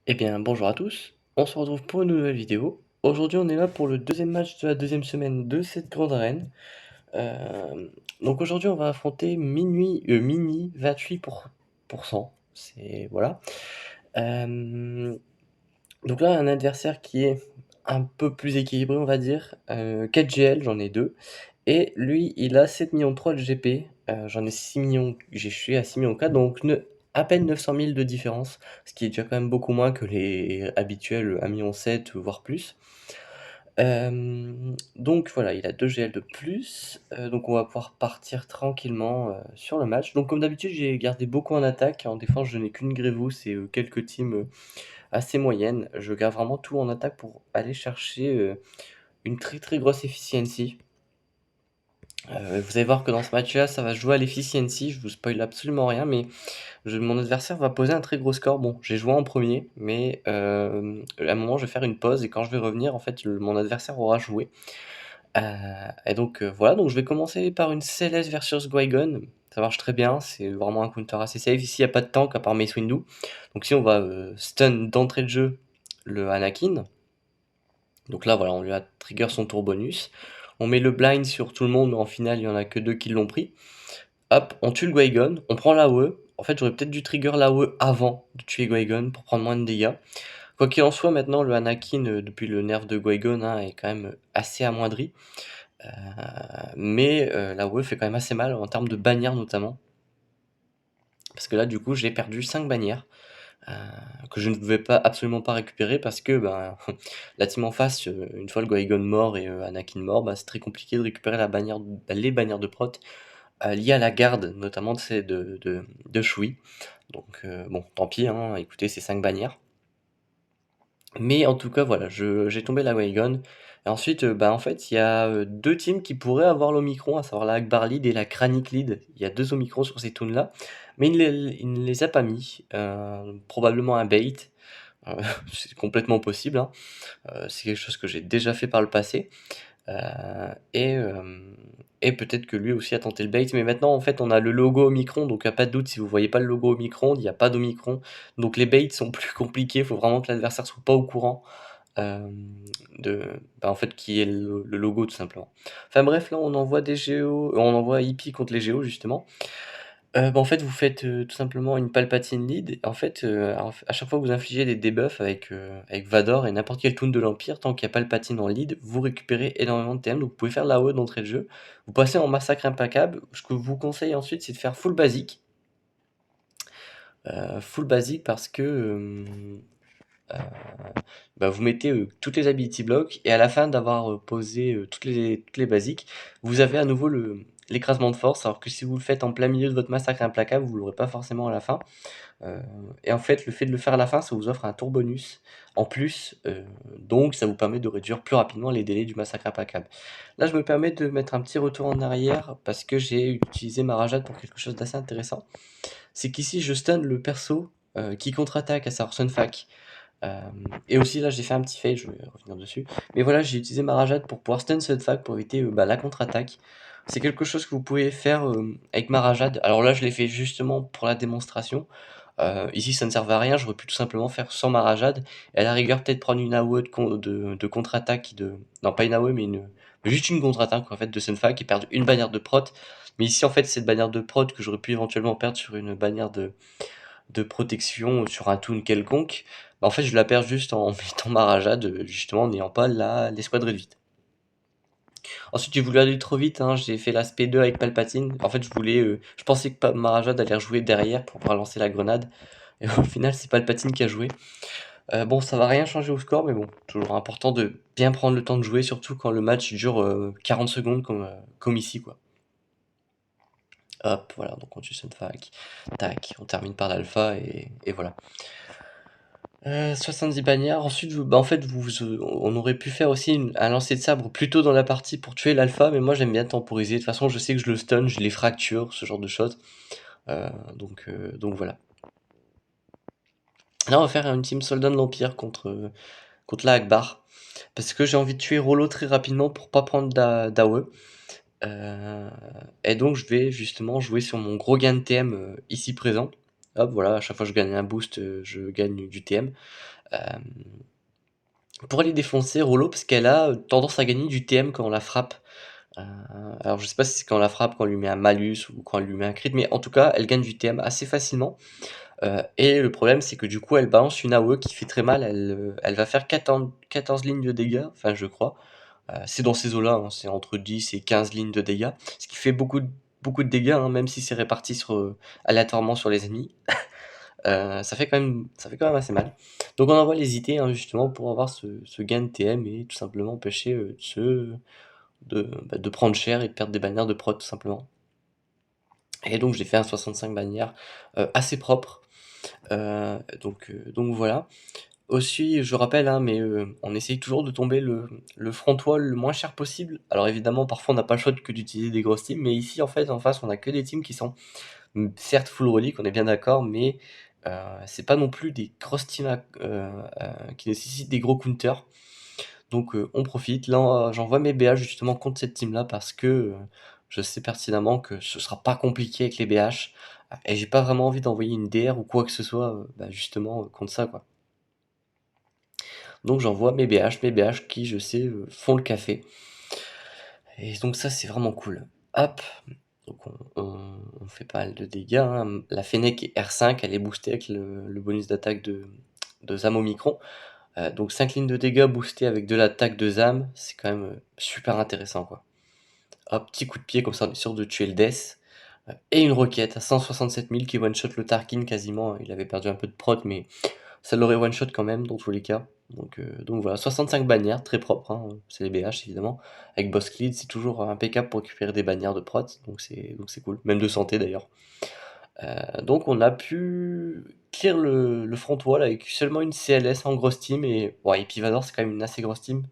Eh bien, bonjour à tous, on se retrouve pour une nouvelle vidéo. Aujourd'hui, on est là pour le deuxième match de la deuxième semaine de cette grande arène. Donc aujourd'hui, on va affronter Mini 28%. C'est voilà. Donc là, un adversaire qui est un peu plus équilibré, on va dire. 4 GL, j'en ai 2. Et lui, il a 7,3 millions de GP. J'en ai 6 millions, je suis à 6 millions 4, donc à peine 900 000 de différence, ce qui est déjà quand même beaucoup moins que les habituels 1,7 million, voire plus. Donc voilà, il a 2 GL de plus, donc on va pouvoir partir tranquillement sur le match. Donc comme d'habitude, j'ai gardé beaucoup en attaque. En défense, je n'ai qu'une Grevous et quelques teams assez moyennes. Je garde vraiment tout en attaque pour aller chercher une très très grosse efficiency. Vous allez voir que dans ce match-là, ça va se jouer à l'efficiency. Je vous spoil absolument rien, mais mon adversaire va poser un très gros score. Bon, j'ai joué en premier, mais à un moment, je vais faire une pause et quand je vais revenir, en fait, mon adversaire aura joué. Et donc voilà, donc je vais commencer par une Céleste versus Qui-Gon. Ça marche très bien, c'est vraiment un counter assez safe. Ici, il n'y a pas de tank à part Mace Windu. Donc si on va stun d'entrée de jeu le Anakin. Donc là, voilà, on lui a trigger son tour bonus. On met le blind sur tout le monde, mais en finale, il y en a que 2 qui l'ont pris. Hop, on tue le Qui-Gon, on prend l'AOE. En fait, j'aurais peut-être dû trigger l'AOE avant de tuer Qui-Gon pour prendre moins de dégâts. Quoi qu'il en soit, maintenant, le Anakin, depuis le nerf de Qui-Gon, hein, est quand même assez amoindri. Mais l'AOE fait quand même assez mal en termes de bannières notamment. Parce que là, du coup, j'ai perdu 5 bannières. Que je ne pouvais pas absolument pas récupérer parce que ben, la team en face, une fois le Qui-Gon mort et Anakin mort, bah, c'est très compliqué de récupérer les bannières de prot liées à la garde, notamment de Shui. Donc bon, tant pis, hein, écoutez, c'est 5 bannières. Mais en tout cas, voilà, j'ai tombé la Qui-Gon. Et ensuite, bah, en fait, il y a 2 teams qui pourraient avoir l'Omicron, à savoir la Akbar Lead et la Kranich Lead. Il y a 2 Omicrons sur ces toons-là, mais il ne les a pas mis. Probablement un bait. Heu, c'est complètement possible, hein. C'est quelque chose que j'ai déjà fait par le passé, heu et hem et peut-être que lui aussi a tenté le bait. Mais maintenant, en fait, on a le logo Omicron, donc pas de doute, si vous voyez pas le logo Omicron, il y a pas d'Omicron. Donc les baits sont plus compliqués, il faut vraiment que l'adversaire soit pas au courant, hem, en fait, qui est le logo tout simplement. Enfin bref, là, on envoie des géos, on envoie Hippie contre les géos justement. En fait, vous faites, tout simplement une Palpatine lead. En fait, à chaque fois que vous infligez des debuffs avec Vador et n'importe quel toon de l'Empire, tant qu'il y a Palpatine en lead, vous récupérez énormément de TM, donc vous pouvez faire la haut d'entrée de jeu. Vous passez en massacre implacable. Ce que je vous conseille ensuite, c'est de faire full basique. Full basique parce que, heu, bah, vous mettez, toutes les ability blocks et à la fin d'avoir, posé, toutes les basiques, vous avez à nouveau l'écrasement de force, alors que si vous le faites en plein milieu de votre massacre implacable, vous l'aurez pas forcément à la fin. Heu et en fait, le fait de le faire à la fin, ça vous offre un tour bonus en plus, donc ça vous permet de réduire plus rapidement les délais du massacre implacable. Là, je me permets de mettre un petit retour en arrière parce que j'ai utilisé ma rajade pour quelque chose d'assez intéressant. C'est qu'ici, je stun le perso, qui contre-attaque, à savoir Sunfac. Et aussi là, j'ai fait un petit fail, je vais revenir dessus. Mais voilà, j'ai utilisé ma rajade pour pouvoir stun Sunfac pour éviter, la contre-attaque. C'est quelque chose que vous pouvez faire, avec ma rajade. Alors là, je l'ai fait justement pour la démonstration. Ici, ça ne servait à rien, j'aurais pu tout simplement faire sans ma rajade et à la rigueur peut-être prendre une AOE de contre-attaque non pas une AOE mais juste une contre-attaque en fait de Sunfac et perdre une bannière de prot. Mais ici en fait cette bannière de prot que j'aurais pu éventuellement perdre sur une bannière de protection sur un toon quelconque, en fait je la perds juste en mettant ma rajade, justement en n'ayant pas l'escouade réduite. Ensuite j'ai voulu aller trop vite, hein, j'ai fait l'aspect 2 avec Palpatine. En fait je pensais que ma rajade allait rejouer derrière pour pouvoir lancer la grenade. Et au final, c'est Palpatine qui a joué. Bon, ça va rien changer au score, mais bon, toujours important de bien prendre le temps de jouer, surtout quand le match dure 40 secondes comme ici, quoi. Hop, voilà, donc on tue Sunfac. Tac, on termine par l'alpha et voilà. 70 bannières. Ensuite, en fait, on aurait pu faire aussi un lancer de sabre plus tôt dans la partie pour tuer l'alpha, mais moi j'aime bien temporiser. De toute façon, je sais que je le stun, je les fracture, ce genre de choses. Donc voilà. Là, on va faire une team soldat de l'Empire contre la Akbar. Parce que j'ai envie de tuer Rollo très rapidement pour pas prendre d'AOE. Et donc je vais justement jouer sur mon gros gain de TM ici présent. hop, voilà, à chaque fois que je gagne un boost, je gagne du TM. Hem, pour aller défoncer Rollo, parce qu'elle a, tendance à gagner du TM quand on la frappe. Heu, alors je sais pas si c'est quand on la frappe, quand on lui met un malus ou quand on lui met un crit, mais en tout cas, elle gagne du TM assez facilement. Et le problème, c'est que du coup, elle balance une AOE qui fait très mal. Elle va faire 14 lignes de dégâts, enfin je crois. C'est dans ces eaux-là, hein, c'est entre 10 et 15 lignes de dégâts, ce qui fait beaucoup de dégâts, hein, même si c'est réparti aléatoirement sur les ennemis. Ça fait quand même assez mal. Donc on envoie les IT, hein, justement pour avoir ce gain de TM et tout simplement empêcher, de prendre cher et de perdre des bannières de prot tout simplement. Et donc j'ai fait un 65 bannières, assez propre. Donc voilà. Aussi, je rappelle, hein, mais on essaye toujours de tomber le front wall le moins cher possible. Alors évidemment, parfois on n'a pas le choix que d'utiliser des grosses teams, mais ici en fait en face on a que des teams qui sont, certes full relique, on est bien d'accord, mais c'est pas non plus des grosses teams qui nécessitent des gros counters. Donc on profite. Là, j'envoie mes BH justement contre cette team là parce que, je sais pertinemment que ce sera pas compliqué avec les BH, et j'ai pas vraiment envie d'envoyer une DR ou quoi que ce soit, bah, justement, contre ça, quoi. Donc j'envoie mes BH qui, je sais, font le café. Et donc ça, c'est vraiment cool. Hop, donc on fait pas mal de dégâts, hein. La Fennec R5, elle est boostée avec le bonus d'attaque de Zam Omicron. Donc 5 lignes de dégâts boostées avec de l'attaque de Zam, c'est quand même super intéressant, quoi. Hop, petit coup de pied, comme ça on est sûr de tuer le Death. Et une roquette à 167 000 qui one-shot le Tarkin quasiment. Il avait perdu un peu de prot, mais ça l'aurait one-shot quand même, dans tous les cas. Donc voilà, 65 bannières, très propre, hein, c'est les BH évidemment. Avec Boss Cleed, c'est toujours impeccable pour récupérer des bannières de prot, donc c'est cool, même de santé d'ailleurs. Donc on a pu clear le front wall avec seulement une CLS en grosse team, et ouais, Epivador c'est quand même une assez grosse team.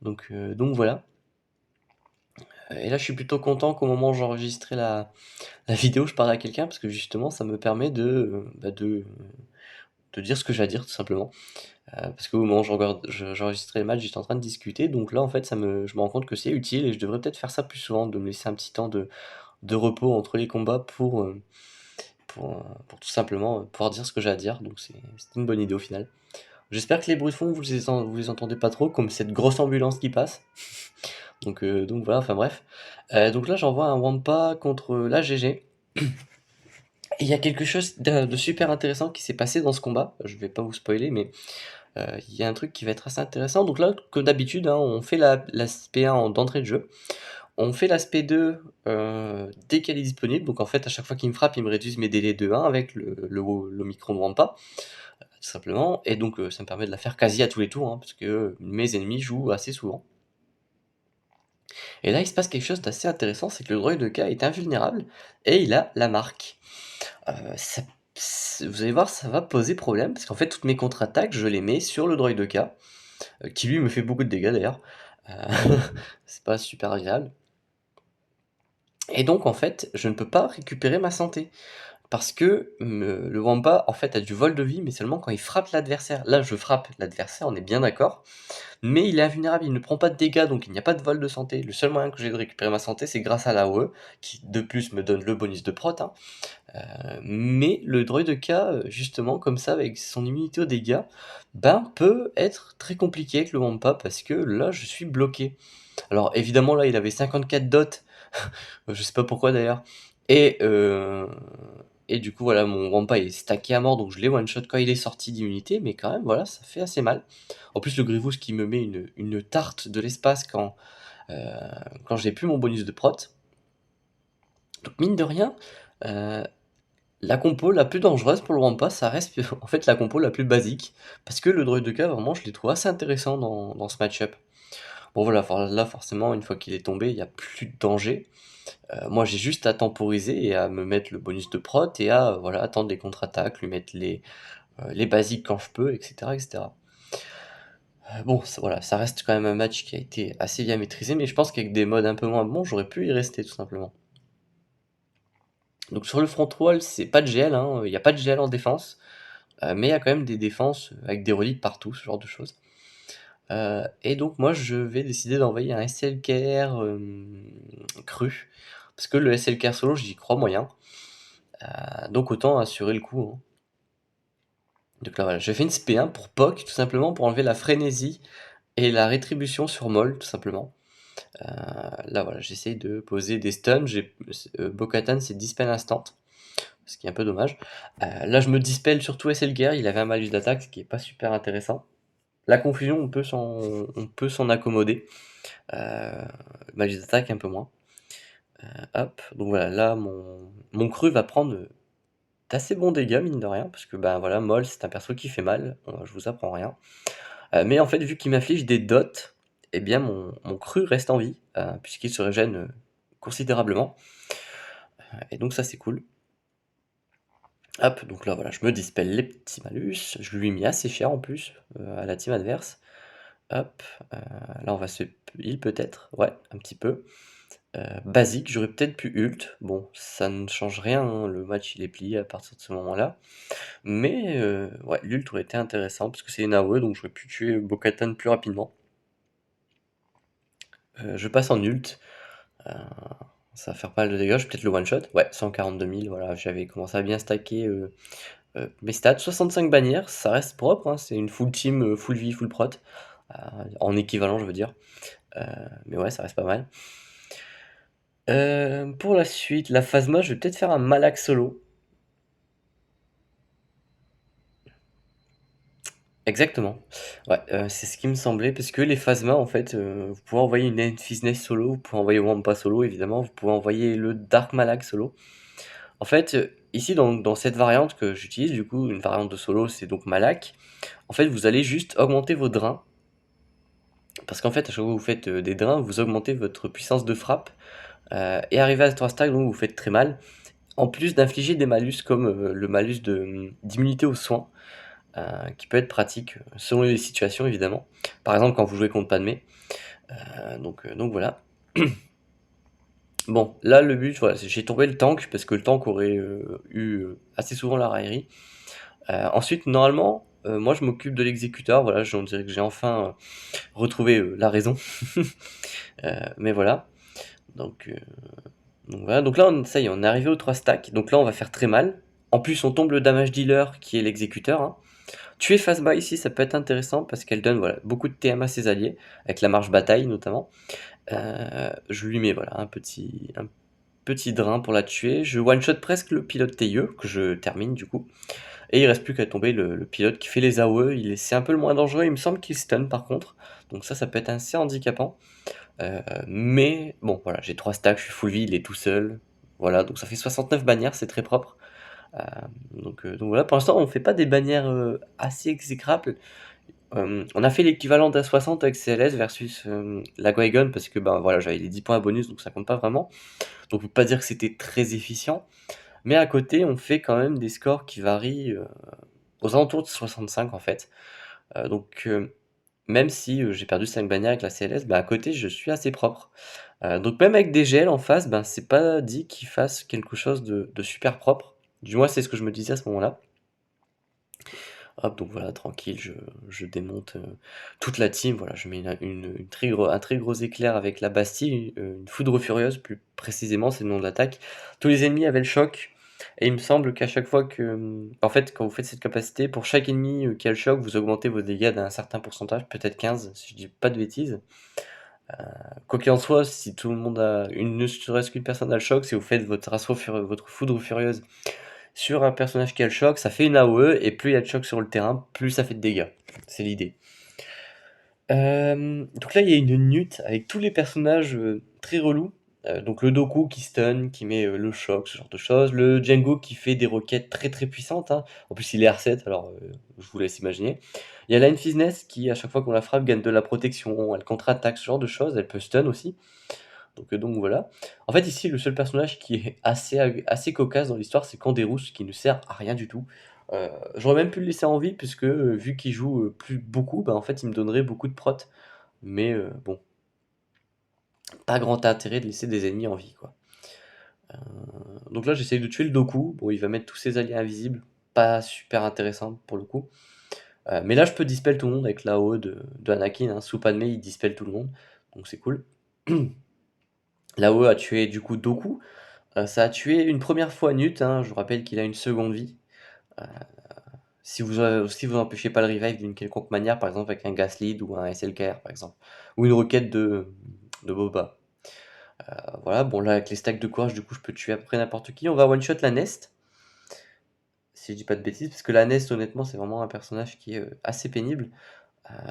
Donc voilà. Et là je suis plutôt content qu'au moment où j'enregistrais la vidéo, je parlais à quelqu'un, parce que justement ça me permet de dire ce que j'ai à dire tout simplement. Parce qu'au moment où j'enregistrais le match, j'étais en train de discuter, donc là en fait je me rends compte que c'est utile et je devrais peut-être faire ça plus souvent, de me laisser un petit temps de repos entre les combats pour tout simplement pouvoir dire ce que j'ai à dire, donc c'est une bonne idée au final. J'espère que les bruits de fond vous les entendez pas trop, comme cette grosse ambulance qui passe. Donc voilà, enfin bref. Donc là j'envoie un Wampa contre la GG. Et il y a quelque chose de super intéressant qui s'est passé dans ce combat. Je vais pas vous spoiler, mais il y a un truc qui va être assez intéressant. Donc là, comme d'habitude, hein, on fait l'aspect 1 d'entrée de jeu. On fait l'aspect 2 dès qu'elle est disponible. Donc en fait, à chaque fois qu'il me frappe, il me réduit mes délais de 1 avec le micro de Wampa, tout simplement. Et donc ça me permet de la faire quasi à tous les tours, hein, parce que mes ennemis jouent assez souvent. Et là, il se passe quelque chose d'assez intéressant, c'est que le droïde de K est invulnérable et il a la marque. Ça Vous allez voir, ça va poser problème, parce qu'en fait, toutes mes contre-attaques, je les mets sur le droïde de K, qui lui me fait beaucoup de dégâts d'ailleurs. Heu, c'est pas super agréable. Et donc en fait, je ne peux pas récupérer ma santé. Parce que le Wampa, en fait, a du vol de vie, mais seulement quand il frappe l'adversaire. Là, je frappe l'adversaire, on est bien d'accord, mais il est invulnérable, il ne prend pas de dégâts, donc il n'y a pas de vol de santé. Le seul moyen que j'ai de récupérer ma santé, c'est grâce à l'AOE, qui de plus me donne le bonus de prot, hein. Mais le droïde K, justement, comme ça, avec son immunité aux dégâts, ben, peut être très compliqué avec le Wampa, parce que là, je suis bloqué. Alors évidemment, là, il avait 54 dots, je sais pas pourquoi d'ailleurs, et, euh, et du coup, voilà, mon Wampa est stacké à mort, donc je l'ai one-shot quand il est sorti d'immunité, mais quand même, voilà, ça fait assez mal. En plus, le Grievous qui me met une tarte de l'espace euh, quand j'ai plus mon bonus de prot. Donc mine de rien, euh, la compo la plus dangereuse pour le Wampa, ça reste en fait la compo la plus basique, parce que le droïde de K, vraiment, je l'ai trouvé assez intéressant dans ce match-up. Bon voilà, là forcément, une fois qu'il est tombé, il n'y a plus de danger. Moi j'ai juste à temporiser et à me mettre le bonus de prot et à voilà, attendre les contre-attaques, lui mettre les basiques quand je peux, etc. etc. Bon, voilà, ça reste quand même un match qui a été assez bien maîtrisé, mais je pense qu'avec des modes un peu moins bons, j'aurais pu y rester tout simplement. Donc sur le front wall, c'est pas de GL, hein, il n'y a pas de GL en défense, mais il y a quand même des défenses avec des reliques partout, ce genre de choses. Et donc moi je vais décider d'envoyer un SLKR cru, parce que le SLKR solo j'y crois moyen. Donc autant assurer le coup, hein. Donc là, voilà, j'ai fait une SP1 pour POC, tout simplement pour enlever la frénésie et la rétribution sur Moll, tout simplement. Là, voilà, j'essaye de poser des stuns. Bo-Katan, c'est dispel instant, ce qui est un peu dommage. Là, je me dispel surtout SLGR, il avait un malus d'attaque, ce qui est pas super intéressant. La confusion, on peut s'en accommoder. Malus d'attaque, un peu moins. Hop, donc voilà, là, mon cru va prendre d'assez bons dégâts, mine de rien, parce que, ben voilà, Moll, c'est un perso qui fait mal, je vous apprends rien. Mais en fait, vu qu'il m'affiche des dots, eh bien mon cru reste en vie, puisqu'il se régène considérablement. Et donc ça, c'est cool. Hop, donc là, voilà, je me dispelle les petits malus. Je lui ai mis assez cher en plus à la team adverse. Hop, là, on va se heal peut-être. Ouais, un petit peu. Basique, j'aurais peut-être pu ult. Bon, ça ne change rien, hein, le match il est plié à partir de ce moment-là. Mais ouais, l'ult aurait été intéressant parce que c'est une AOE, donc j'aurais pu tuer Bo-Katan plus rapidement. Je passe en ult. Ça va faire pas mal de dégâts, je vais peut-être le one shot. Ouais, 142 000, voilà, j'avais commencé à bien stacker mes stats. 65 bannières, ça reste propre, hein, c'est une full team, full vie, full prot. En équivalent, je veux dire. Mais ouais, ça reste pas mal. Pour la suite, la Phasma, je vais peut-être faire un Malak solo. Exactement. Ouais, c'est ce qui me semblait, parce que les Phasma, en fait, vous pouvez envoyer une Infinite solo, vous pouvez envoyer Wampa solo, évidemment, vous pouvez envoyer le Dark Malak solo. En fait, ici, dans cette variante que j'utilise, du coup, une variante de solo, c'est donc Malak. En fait, vous allez juste augmenter vos drains. Parce qu'en fait, à chaque fois que vous faites des drains, vous augmentez votre puissance de frappe. Et arrivé à 3 stacks, donc vous faites très mal. En plus d'infliger des malus comme le malus d'immunité aux soins, qui peut être pratique selon les situations, évidemment. Par exemple, quand vous jouez contre Padmé. Donc voilà. Bon, là, le but, voilà, j'ai tombé le tank, parce que le tank aurait eu assez souvent la raillerie. Ensuite, normalement, moi je m'occupe de l'exécuteur, voilà, on dirait que j'ai enfin retrouvé la raison. Mais voilà. Donc, euh, donc voilà, donc là ça y est, on est arrivé aux 3 stacks, donc là on va faire très mal. En plus on tombe le damage dealer qui est l'exécuteur, hein. Tuer Phasma ici ça peut être intéressant parce qu'elle donne voilà, beaucoup de TM à ses alliés, avec la marche bataille notamment. Je lui mets voilà, un petit drain pour la tuer, je one-shot presque le pilote Teyeu, que je termine du coup. Et il reste plus qu'à tomber le pilote qui fait les AOE, c'est un peu le moins dangereux, il me semble qu'il stun par contre. Donc ça peut être assez handicapant. Mais bon, voilà, j'ai 3 stacks, je suis full vie, il est tout seul. Voilà, donc ça fait 69 bannières, c'est très propre. Euh, donc voilà, pour l'instant, on fait pas des bannières assez exécrables. On a fait l'équivalent d'un 60 avec CLS versus la Qui-Gon parce que ben, voilà, j'avais les 10 points à bonus, donc ça compte pas vraiment. Donc on peut pas dire que c'était très efficient. Mais à côté, on fait quand même des scores qui varient aux alentours de 65 en fait. Donc même si j'ai perdu 5 bannières avec la CLS, bah, à côté je suis assez propre. Donc même avec des GL en face, ben, c'est pas dit qu'ils fassent quelque chose de super propre. Du moins c'est ce que je me disais à ce moment-là. Hop, donc voilà, tranquille, je démonte toute la team. Voilà, je mets un très gros éclair avec la Bastille, une foudre furieuse, plus précisément, c'est le nom de l'attaque. Tous les ennemis avaient le choc, et il me semble qu'à chaque fois que. En fait, quand vous faites cette capacité, pour chaque ennemi qui a le choc, vous augmentez vos dégâts d'un certain pourcentage, peut-être 15, si je dis pas de bêtises. Quoi qu'il en soit, si tout le monde a. Ne serait-ce qu'une personne a le choc, si vous faites votre foudre furieuse sur un personnage qui a le choc, ça fait une AOE, et plus il y a de choc sur le terrain, plus ça fait de dégâts. C'est l'idée. Donc là, il y a une nut avec tous les personnages très relous. Donc le Doku qui stun, qui met le choc, ce genre de choses. Le Django qui fait des roquettes très très puissantes, hein. En plus, il est R7, alors je vous laisse imaginer. Il y a la Infizness qui, à chaque fois qu'on la frappe, gagne de la protection. Elle contre-attaque, ce genre de choses. Elle peut stun aussi. Donc voilà. En fait, ici, le seul personnage qui est assez cocasse dans l'histoire, c'est Canderous, qui ne sert à rien du tout. J'aurais même pu le laisser en vie, puisque vu qu'il joue plus beaucoup, bah, en fait, il me donnerait beaucoup de prot. Mais bon, pas grand intérêt de laisser des ennemis en vie, quoi. Donc là, j'essaye de tuer le Doku. Bon, il va mettre tous ses alliés invisibles. Pas super intéressant pour le coup. Mais là, je peux dispel tout le monde avec l'AO de Anakin, hein. Sous Padmé, il dispel tout le monde. Donc c'est cool. L'AO a tué du coup Doku. Ça a tué une première fois Newt, hein, je vous rappelle qu'il a une seconde vie. Euh, si vous empêchez pas le revive d'une quelconque manière, par exemple avec un gas lead ou un SLKR par exemple, ou une requête de Boba. Voilà, bon là avec les stacks de courage, du coup je peux tuer à peu près n'importe qui. On va one shot la Nest, si je dis pas de bêtises, parce que la Nest honnêtement c'est vraiment un personnage qui est assez pénible.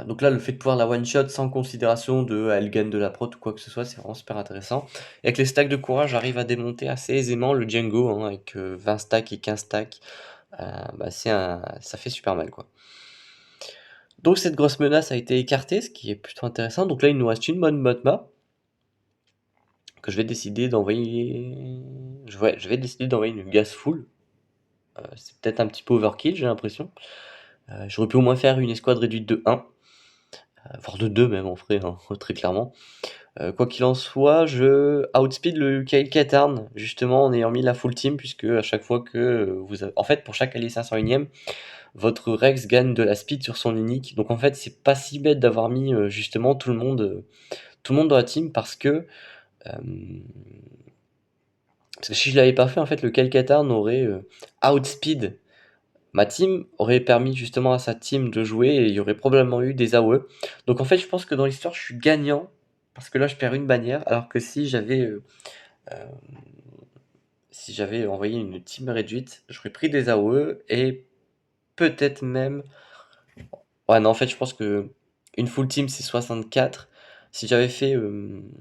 Donc là le fait de pouvoir la one shot sans considération de elle gagne de la prot ou quoi que ce soit, c'est vraiment super intéressant. Et avec les stacks de courage, j'arrive à démonter assez aisément le Django, hein, avec 20 stacks et 15 stacks. Ça fait super mal quoi. Donc cette grosse menace a été écartée, ce qui est plutôt intéressant. Donc là il nous reste une bonne Motma que je vais décider d'envoyer. Je vais décider d'envoyer une gas full. C'est peut-être un petit peu overkill, j'ai l'impression. J'aurais pu au moins faire une escouade réduite de 1, voire de 2 même en vrai, hein, très clairement. Quoi qu'il en soit, je outspeed le Kyle Katarn, justement en ayant mis la full team, puisque à chaque fois que vous avez... En fait, pour chaque allié 501ème, votre Rex gagne de la speed sur son unique. Donc en fait, c'est pas si bête d'avoir mis justement tout le monde dans la team, euh, parce que si je l'avais pas fait, en fait, le Kyle Katarn aurait outspeed ma team, aurait permis justement à sa team de jouer et il y aurait probablement eu des AOE. Donc en fait, je pense que dans l'histoire, je suis gagnant parce que là, je perds une bannière, alors que euh, si j'avais envoyé une team réduite, j'aurais pris des AOE et peut-être même. Ouais, non, en fait, je pense que une full team c'est 64. Si j'avais fait une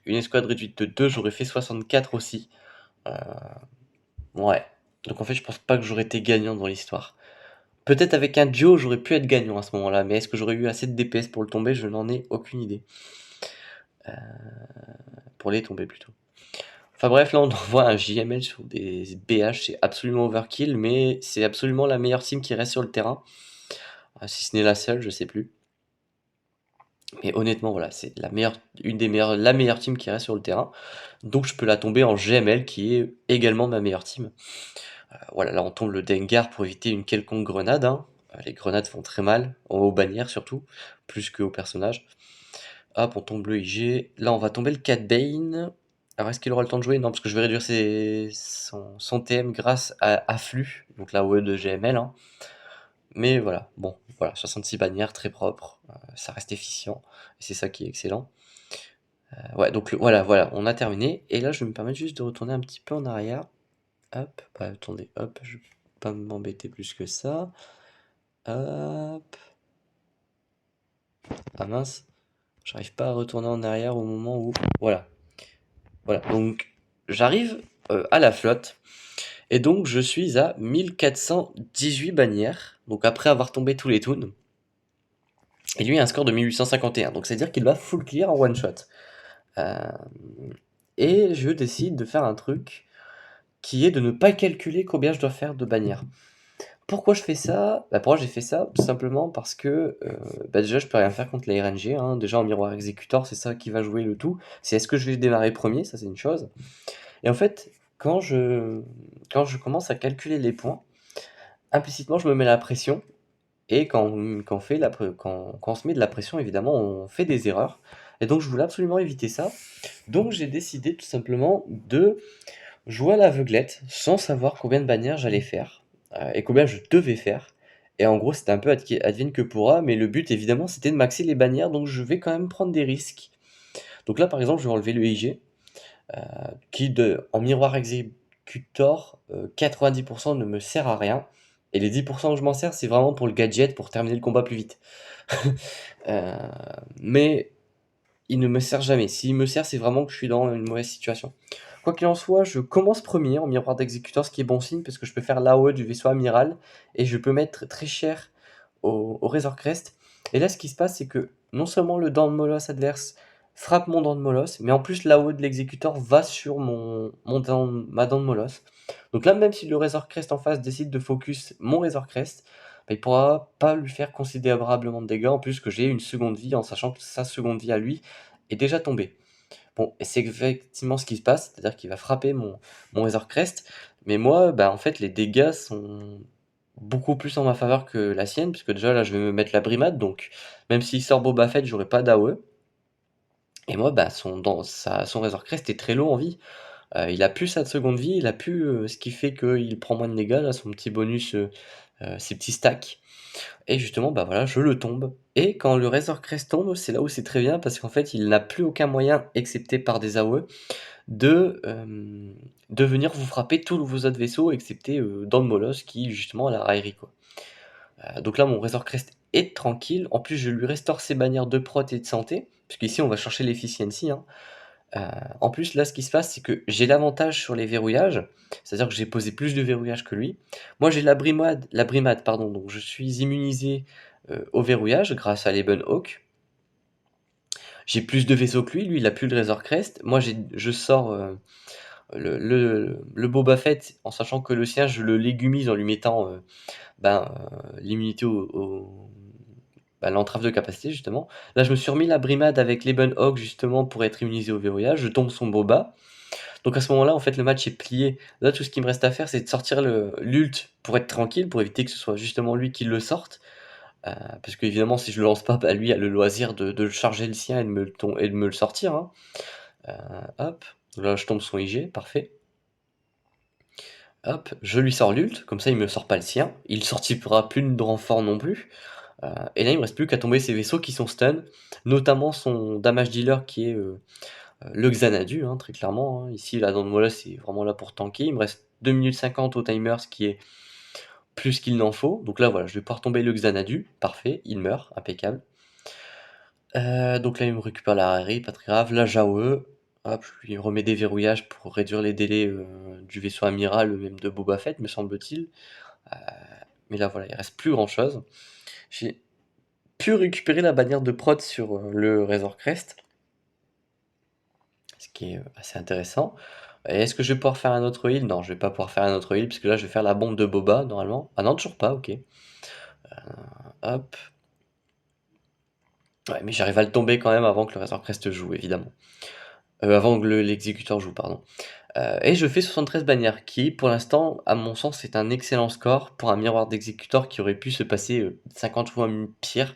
escouade réduite de 2, j'aurais fait 64 aussi. Euh, ouais. Donc en fait, je pense pas que j'aurais été gagnant dans l'histoire. Peut-être avec un duo, j'aurais pu être gagnant à ce moment-là, mais est-ce que j'aurais eu assez de DPS pour le tomber? Je n'en ai aucune idée. Euh, pour les tomber plutôt. Enfin bref, là on envoie un JML sur des BH, c'est absolument overkill, mais c'est absolument la meilleure team qui reste sur le terrain. Si ce n'est la seule, je sais plus. Mais honnêtement, voilà, c'est la meilleure team qui reste sur le terrain. Donc je peux la tomber en GML qui est également ma meilleure team. Voilà, là on tombe le Dengar pour éviter une quelconque grenade, hein. Les grenades font très mal, aux bannières surtout, plus qu'aux personnages. Hop, on tombe le IG. Là, on va tomber le Cat Bane. Alors, est-ce qu'il aura le temps de jouer? Non, parce que je vais réduire son TM grâce à Afflux, donc la OE de GML, hein. Mais voilà, bon, voilà, 66 bannières, très propre, ça reste efficient, et c'est ça qui est excellent. Ouais, donc voilà, on a terminé. Et là, je vais me permettre juste de retourner un petit peu en arrière. Hop, attendez, hop, je vais pas m'embêter plus que ça. Hop. Ah mince, j'arrive pas à retourner en arrière au moment où... Voilà. Voilà, donc j'arrive à la flotte, et donc je suis à 1418 bannières, donc après avoir tombé tous les toons, et lui a un score de 1851, donc c'est-à-dire qu'il va full clear en one shot. Euh, et je décide de faire un truc qui est de ne pas calculer combien je dois faire de bannières. Pourquoi je fais ça? Pourquoi j'ai fait ça? Tout simplement parce que déjà je peux rien faire contre la RNG, hein. Déjà en miroir exécuteur, c'est ça qui va jouer le tout. C'est est-ce que je vais démarrer premier, ça c'est une chose. Et en fait, quand je, quand je commence à calculer les points, implicitement, je me mets la pression. Et quand on fait quand on se met de la pression, évidemment, on fait des erreurs. Et donc, je voulais absolument éviter ça. Donc, j'ai décidé tout simplement de jouer à l'aveuglette sans savoir combien de bannières j'allais faire et combien je devais faire. Et en gros, c'était un peu advienne que pourra, mais le but, évidemment, c'était de maxer les bannières. Donc, je vais quand même prendre des risques. Donc là, par exemple, je vais enlever le IG. En miroir executor, 90% ne me sert à rien. Et les 10% que je m'en sers, c'est vraiment pour le gadget, pour terminer le combat plus vite. Euh, mais il ne me sert jamais. S'il me sert, c'est vraiment que je suis dans une mauvaise situation. Quoi qu'il en soit, je commence premier en miroir d'exécuteur, ce qui est bon signe, parce que je peux faire l'AOE du vaisseau amiral, et je peux mettre très cher au Razor Crest. Et là, ce qui se passe, c'est que non seulement le dent de molosse adverse frappe mon dent de molosse, mais en plus l'AOE de l'exécuteur va sur ma dent de molosse. Donc là, même si le Razor Crest en face décide de focus mon Razor Crest, il pourra pas lui faire considérablement de dégâts, en plus que j'ai une seconde vie, en sachant que sa seconde vie à lui est déjà tombée. Bon, et c'est effectivement ce qui se passe, c'est-à-dire qu'il va frapper mon Razor Crest, mais moi, en fait, les dégâts sont beaucoup plus en ma faveur que la sienne, puisque déjà là, je vais me mettre la brimade, donc même s'il sort Boba Fett, j'aurai pas d'AOE. Et moi, son Razor Crest est très low en vie. Il a plus sa seconde vie, il a plus, ce qui fait qu'il prend moins de dégâts là, son petit bonus, ses petits stacks et justement, bah, voilà, je le tombe et quand le Razor Crest tombe, c'est là où c'est très bien parce qu'en fait, il n'a plus aucun moyen, excepté par des AOE, de venir vous frapper tous vos autres vaisseaux excepté, dans le Moloss qui justement a la raillerie, quoi. Donc là, mon Razor Crest est tranquille. En plus, je lui restaure ses bannières de prot et de santé, puisqu'ici on va chercher l'efficiency, hein. Heu, En plus, là, ce qui se passe, c'est que j'ai l'avantage sur les verrouillages, c'est-à-dire que j'ai posé plus de verrouillage que lui. Moi, j'ai la brimade, pardon, donc je suis immunisé, au verrouillage grâce à l'Eben Hawk. J'ai plus de vaisseaux que lui, il a plus le Razor Crest. Moi, je sors, le Boba Fett en sachant que le sien, je le légumise en lui mettant, l'immunité l'entrave de capacité justement. Là, je me suis remis la brimade avec l'Eben Hawk justement pour être immunisé au verrouillage. Je tombe son Boba. Donc à ce moment-là, en fait, le match est plié. Là, tout ce qui me reste à faire, c'est de sortir l'ult pour être tranquille, pour éviter que ce soit justement lui qui le sorte. Parce qu'évidemment, si je le lance pas, bah, lui a le loisir de charger le sien et de me le sortir, hein. Hop, là je tombe son IG, parfait. Hop, je lui sors l'ult, comme ça il me sort pas le sien. Il sortira plus de renfort non plus. Et là, il me reste plus qu'à tomber ses vaisseaux qui sont stun, notamment son damage dealer qui est le Xanadu, hein, très clairement, hein. Ici, là, dans le Mola, c'est vraiment là pour tanker. Il me reste 2 minutes 50 au timer, ce qui est plus qu'il n'en faut. Donc là, voilà, je vais pouvoir tomber le Xanadu. Parfait, il meurt, impeccable. Donc là, il me récupère la rarerie, pas très grave. Là, Jaoe, hop, je lui remets des verrouillages pour réduire les délais du vaisseau amiral, même de Boba Fett, me semble-t-il. Euh, mais là, voilà, il reste plus grand-chose. J'ai pu récupérer la bannière de prod sur le Razor Crest, ce qui est assez intéressant. Et est-ce que je vais pouvoir faire un autre heal? Non, je vais pas pouvoir faire un autre heal, puisque là je vais faire la bombe de Boba normalement. Ah non, toujours pas, ok. Hop. Ouais, mais j'arrive à le tomber quand même avant que le Razor Crest joue, évidemment. Avant que l'exécuteur joue, pardon. Et je fais 73 bannières, qui pour l'instant, à mon sens, c'est un excellent score pour un miroir d'exécuteur qui aurait pu se passer 50 fois pire.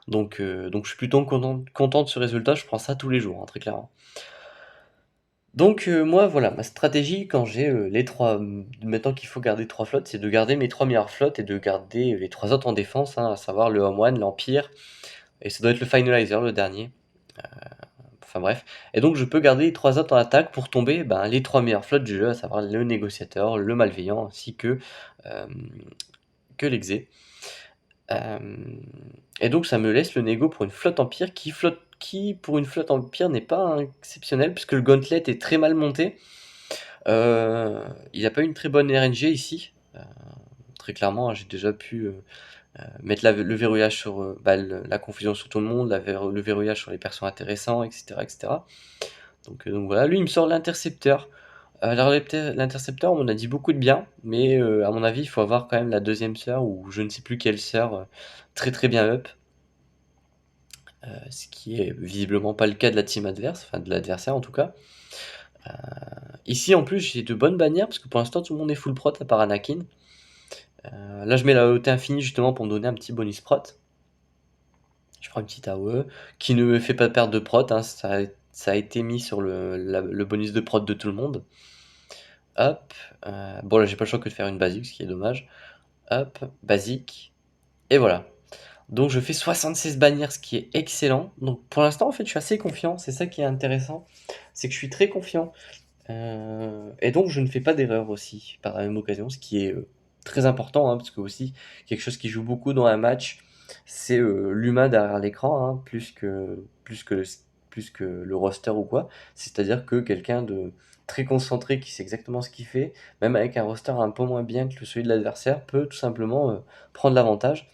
Donc je suis plutôt content de ce résultat, je prends ça tous les jours, hein, très clairement. Donc moi voilà, ma stratégie quand j'ai les 3, maintenant qu'il faut garder 3 flottes, c'est de garder mes 3 meilleures flottes et de garder les 3 autres en défense, hein, à savoir le Home One, l'Empire, et ça doit être le Finalizer, le dernier. Enfin bref. Et donc je peux garder les 3 autres en attaque pour tomber les 3 meilleures flottes du jeu, à savoir le Négociateur, le Malveillant, ainsi euh, que l'Exé. Et donc ça me laisse le négo pour une flotte empire qui pour une flotte empire n'est pas exceptionnel puisque le gauntlet est très mal monté. Il n'a pas une très bonne RNG ici. Très clairement, hein, j'ai déjà pu mettre le verrouillage sur la confusion sur tout le monde, le verrouillage sur les persos intéressants, etc. etc. Donc voilà, lui il me sort l'intercepteur. Alors l'intercepteur, on a dit beaucoup de bien, mais à mon avis, il faut avoir quand même la deuxième sœur, ou je ne sais plus quelle sœur, très très bien up. Ce qui est visiblement pas le cas de la team adverse, enfin de l'adversaire en tout cas. Ici en plus, j'ai de bonnes bannières, parce que pour l'instant, tout le monde est full prot à part Anakin. Là, je mets la EOT infinie justement pour me donner un petit bonus prot. Je prends une petite AOE, qui ne me fait pas perdre de prot, hein, ça a été mis sur le bonus de prot de tout le monde. Hop, bon là j'ai pas le choix que de faire une basique, ce qui est dommage. Hop, basique, et voilà. Donc je fais 76 bannières, ce qui est excellent. Donc pour l'instant en fait je suis assez confiant, c'est ça qui est intéressant, c'est que je suis très confiant. Et donc je ne fais pas d'erreur aussi par la même occasion, ce qui est très important, hein, parce que aussi quelque chose qui joue beaucoup dans un match, c'est l'humain derrière l'écran, hein, plus que le roster ou quoi. C'est-à-dire que quelqu'un de très concentré qui sait exactement ce qu'il fait, même avec un roster un peu moins bien que celui de l'adversaire, peut tout simplement prendre l'avantage.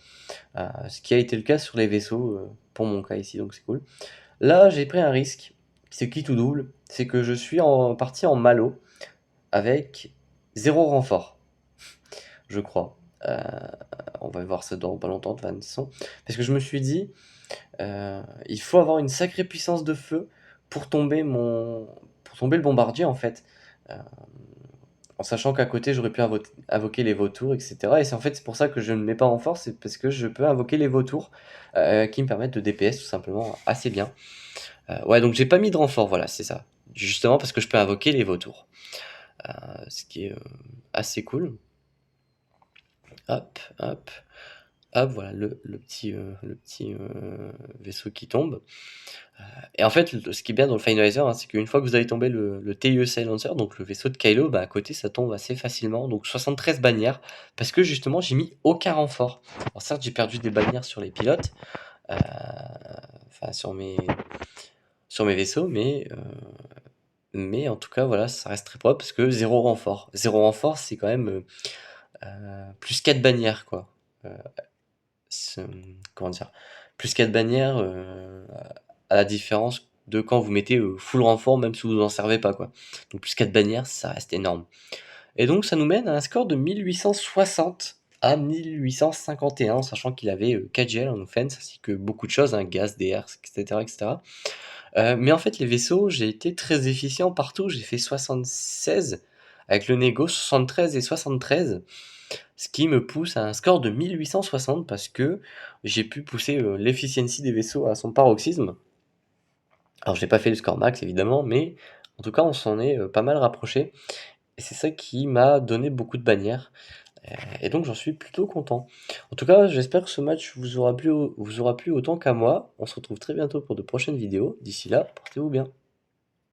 Ce qui a été le cas sur les vaisseaux pour mon cas ici, donc c'est cool. Là, j'ai pris un risque, c'est qui tout double, c'est que je suis parti en malo avec 0 renfort, je crois. On va voir ça dans pas longtemps de toute façon. Parce que je me suis dit, il faut avoir une sacrée puissance de feu pour tomber le bombardier en fait. Euh, En sachant qu'à côté j'aurais pu invoquer les vautours, etc. Et c'est en fait c'est pour ça que je ne mets pas renfort, c'est parce que je peux invoquer les vautours qui me permettent de DPS tout simplement assez bien. Ouais, donc j'ai pas mis de renfort, voilà, c'est ça. justement parce que je peux invoquer les vautours. Ce qui est assez cool. Hop, hop, hop, voilà le petit vaisseau qui tombe. Et en fait, ce qui est bien dans le Finalizer, hein, c'est qu'une fois que vous avez tombé le TIE Silencer, donc le vaisseau de Kylo, bah, à côté ça tombe assez facilement, donc 73 bannières, parce que justement j'ai mis aucun renfort. Alors certes j'ai perdu des bannières sur les pilotes, enfin sur mes vaisseaux, mais en tout cas voilà, ça reste très propre parce que zéro renfort. Zéro renfort c'est quand même plus 4 bannières quoi. Euh, Comment dire? Plus 4 bannières, à la différence de quand vous mettez, full renfort même si vous en servez pas quoi. Donc plus 4 bannières, ça reste énorme. Et donc ça nous mène à un score de 1860 à 1851, sachant qu'il avait, 4 GL en offense, ainsi que beaucoup de choses, hein, gaz, DR, et cetera, et cetera. Mais en fait les vaisseaux, j'ai été très efficient partout, j'ai fait 76 avec le négo, 73 et 73. Ce qui me pousse à un score de 1860 parce que j'ai pu pousser l'efficiency des vaisseaux à son paroxysme. Alors j'ai pas fait le score max évidemment, mais en tout cas on s'en est pas mal rapproché. Et c'est ça qui m'a donné beaucoup de bannières. Et donc j'en suis plutôt content. En tout cas, j'espère que ce match vous aura plu autant qu'à moi. On se retrouve très bientôt pour de prochaines vidéos. D'ici là, portez-vous bien.